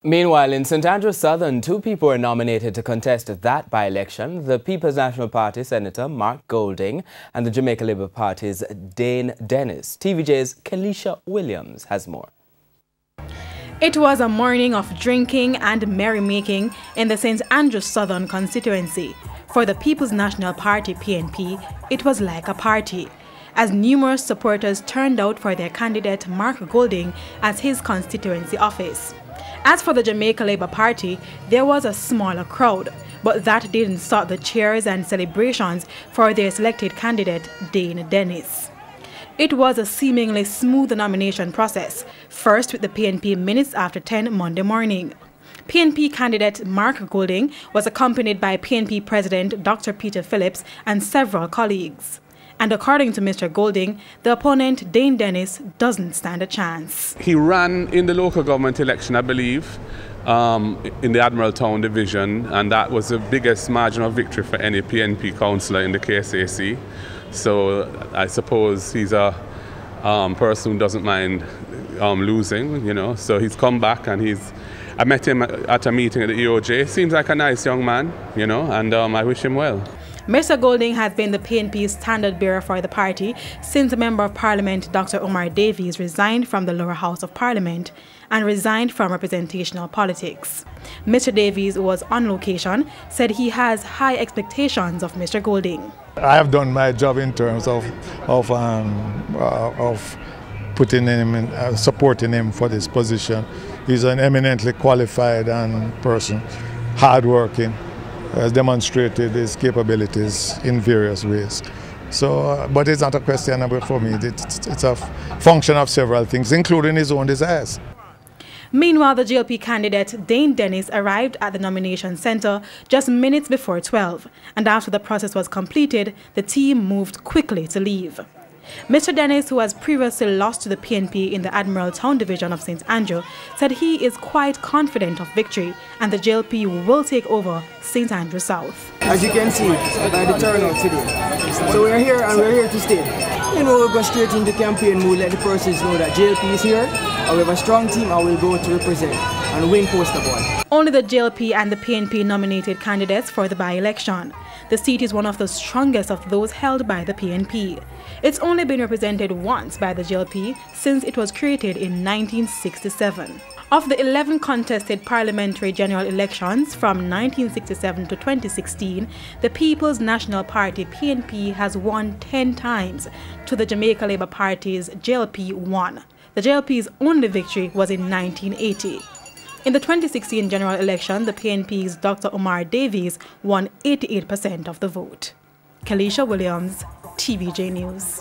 Meanwhile, in St Andrews Southern, two people were nominated to contest that by-election. The People's National Party Senator Mark Golding and the Jamaica Labour Party's Dane Dennis. TVJ's Kelisha Williams has more. It was a morning of drinking and merrymaking in the St Andrews Southern constituency. For the People's National Party PNP, it was like a party, as numerous supporters turned out for their candidate Mark Golding at his constituency office. As for the Jamaica Labour Party, there was a smaller crowd, but that didn't stop the cheers and celebrations for their selected candidate, Dane Dennis. It was a seemingly smooth nomination process, first with the PNP minutes after 10 Monday morning. PNP candidate Mark Golding was accompanied by PNP President Dr. Peter Phillips and several colleagues. And according to Mr. Golding, the opponent, Dane Dennis, doesn't stand a chance. He ran in the local government election, I believe, in the Admiraltown division, and that was the biggest margin of victory for any PNP councillor in the KSAC. So I suppose he's a person who doesn't mind losing, you know. So he's come back, and I met him at a meeting at the EOJ. Seems like a nice young man, you know, and I wish him well. Mr. Golding has been the PNP's standard bearer for the party since the Member of Parliament Dr. Omar Davies resigned from the lower house of Parliament and resigned from representational politics. Mr. Davies, who was on location, said he has high expectations of Mr. Golding. I have done my job in terms of putting him in, supporting him for this position. He's an eminently qualified person, hardworking. Has demonstrated his capabilities in various ways. So, but it's not a question for me. It's a function of several things, including his own desires. Meanwhile, the GLP candidate Dane Dennis arrived at the nomination center just minutes before 12, and after the process was completed, the team moved quickly to leave. Mr. Dennis, who has previously lost to the PNP in the Admiraltown division of St. Andrew, said he is quite confident of victory and the JLP will take over St. Andrew South. As you can see by the turnout today, so we're here and we're here to stay. You know, we'll go straight into campaign mode, let the persons know that JLP is here, and we have a strong team and we'll go to represent and win poster boy. Only the JLP and the PNP nominated candidates for the by-election. The seat is one of the strongest of those held by the PNP. It's only been represented once by the JLP since it was created in 1967. Of the 11 contested parliamentary general elections from 1967 to 2016, the People's National Party PNP has won 10 times to the Jamaica Labour Party's JLP 1. The JLP's only victory was in 1980. In the 2016 general election, the PNP's Dr. Omar Davies won 88% of the vote. Kelisha Williams, TVJ News.